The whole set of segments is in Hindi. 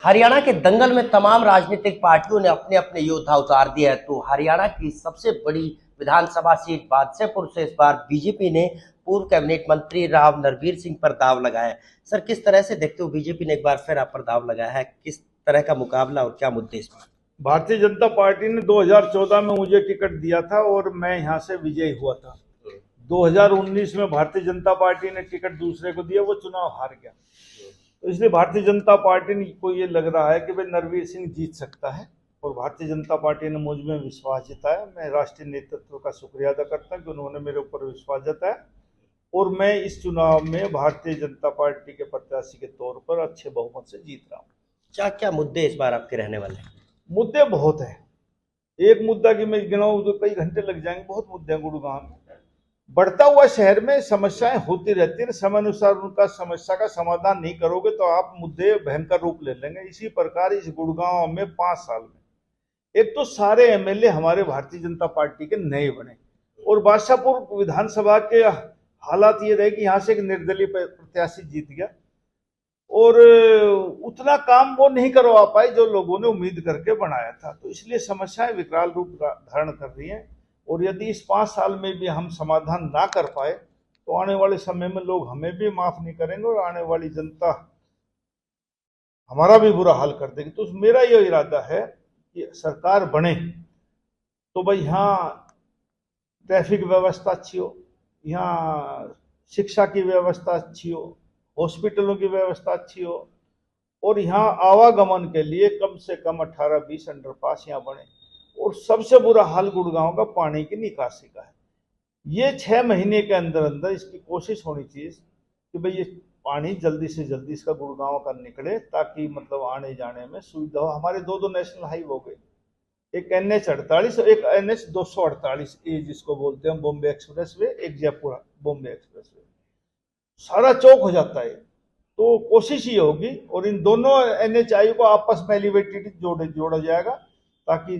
हरियाणा के दंगल में तमाम राजनीतिक पार्टियों ने अपने अपने योद्धा उतार दिए हैं। तो हरियाणा की सबसे बड़ी विधानसभा सीट बादशाहपुर से इस बार बीजेपी ने पूर्व कैबिनेट मंत्री राव नरवीर सिंह पर दाव लगाया है। सर, किस तरह से देखते हो, बीजेपी ने एक बार फिर आप पर दाव लगाया है, किस तरह का मुकाबला और क्या मुद्दे इस बार? भारतीय जनता पार्टी ने 2014 में मुझे टिकट दिया था और मैं यहां से विजयी हुआ था। 2019 में भारतीय जनता पार्टी ने टिकट दूसरे को दिया, वो चुनाव हार गया। तो इसलिए भारतीय जनता पार्टी को ये लग रहा है कि भाई नरवीर सिंह जीत सकता है और भारतीय जनता पार्टी ने मुझ में विश्वास जताया। मैं राष्ट्रीय नेतृत्व का शुक्रिया अदा करता हूं कि उन्होंने मेरे ऊपर विश्वास जताया और मैं इस चुनाव में भारतीय जनता पार्टी के प्रत्याशी के तौर पर अच्छे बहुमत से जीत रहा हूँ। क्या क्या मुद्दे इस बार आपके रहने वाले हैं? मुद्दे बहुत हैं। एक मुद्दा की मैं गिनाऊं तो कई घंटे लग जाएंगे। बहुत मुद्दे हैं। गुड़गांव में बढ़ता हुआ शहर में समस्याएं होती रहती है, समय अनुसार उनका समस्या का समाधान नहीं करोगे तो आप मुद्दे भयंकर रूप ले लेंगे। इसी प्रकार इस गुड़गांव में 5 साल में एक तो सारे एमएलए हमारे भारतीय जनता पार्टी के नए बने और बादशाहपुर विधानसभा के हालात ये रहे कि यहाँ से एक निर्दलीय प्रत्याशी जीत गया और उतना काम वो नहीं करवा पाए जो लोगों ने उम्मीद करके बनाया था। तो इसलिए समस्याएं विकराल रूप धारण कर रही हैं और यदि इस 5 साल में भी हम समाधान ना कर पाए तो आने वाले समय में लोग हमें भी माफ नहीं करेंगे और आने वाली जनता हमारा भी बुरा हाल कर देगी। तो मेरा यह इरादा है कि सरकार बने तो भाई यहाँ ट्रैफिक व्यवस्था अच्छी हो, यहाँ शिक्षा की व्यवस्था अच्छी हो, हॉस्पिटलों की व्यवस्था अच्छी हो और यहाँ आवागमन के लिए कम से कम 18-20 अंडरपास यहाँ बने। और सबसे बुरा हाल गुड़गांव का पानी की निकासी का है। ये 6 महीने के अंदर अंदर इसकी कोशिश होनी चाहिए कि भाई ये पानी जल्दी से जल्दी इसका गुड़गांव का निकले ताकि मतलब आने जाने में सुविधा हो। हमारे दो नेशनल हाईवे हो गए, एक NH48 और एक NH248 जिसको बोलते हैं बॉम्बे एक्सप्रेस वे, एक जयपुर बॉम्बे एक्सप्रेस वे, सारा चौक हो जाता है। तो कोशिश ये होगी और इन दोनों NHI को आपस में एलिवेटेड जोड़ा जाएगा ताकि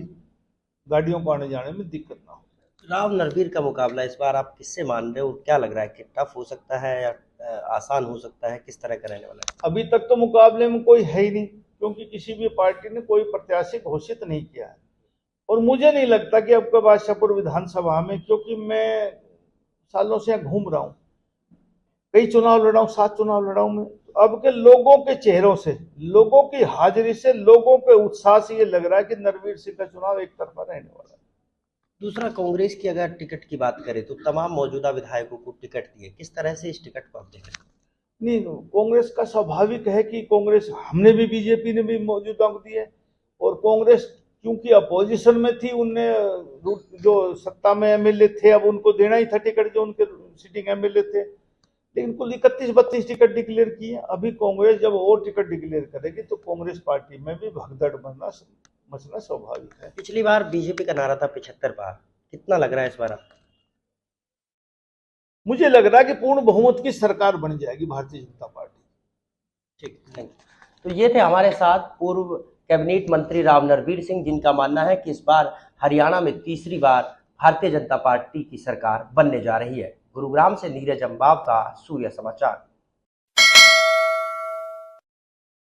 गाड़ियों को आने जाने में दिक्कत ना हो। राव नरवीर का मुकाबला इस बार आप किससे मान रहे हो? क्या लग रहा है कि टफ हो सकता है या आसान हो सकता है? किस तरह का रहने वाला है? अभी तक तो मुकाबले में कोई है ही नहीं, क्योंकि किसी भी पार्टी ने कोई प्रत्याशी घोषित नहीं किया है और मुझे नहीं लगता कि अब बादशाहपुर विधानसभा में, क्योंकि मैं सालों से यहाँ घूम रहा हूँ, कई चुनाव लड़ा हूँ, 7 चुनाव लड़ा हूँ मैं। अब के लोगों के चेहरों से, लोगों की हाजिरी से, लोगों के उत्साह से ये लग रहा है कि नरवीर सिंह का चुनाव एक तरफा रहने वाला है। दूसरा, कांग्रेस की अगर टिकट की बात करें तो तमाम मौजूदा विधायकों को टिकट दिए, किस तरह से इस टिकट को आप देख रहे हैं? नहीं, कांग्रेस का स्वाभाविक है कि कांग्रेस, हमने भी, बीजेपी ने भी मौजूदा को दिए और कांग्रेस क्योंकि अपोजिशन में थी, उनने जो सत्ता में एमएलए थे अब उनको देना ही था टिकट, जो उनके सिटिंग एमएलए थे। लेकिन कुल 31-32 टिकट डिक्लेयर किए। अभी कांग्रेस जब और टिकट डिक्लेयर करेगी तो कांग्रेस पार्टी में भी भगदड़ मचना स्वाभाविक है। पिछली बार बीजेपी का नारा था 75 पार, कितना लग रहा है इस बार आपको? मुझे लग रहा है कि पूर्ण बहुमत की सरकार बन जाएगी भारतीय जनता पार्टी। ठीक, थैंक यू। तो ये थे हमारे साथ पूर्व कैबिनेट मंत्री राव नरवीर सिंह, जिनका मानना है कि इस बार हरियाणा में तीसरी बार भारतीय जनता पार्टी की सरकार बनने जा रही है। गुरुग्राम से नीरज अम्बाव का सूर्य समाचार।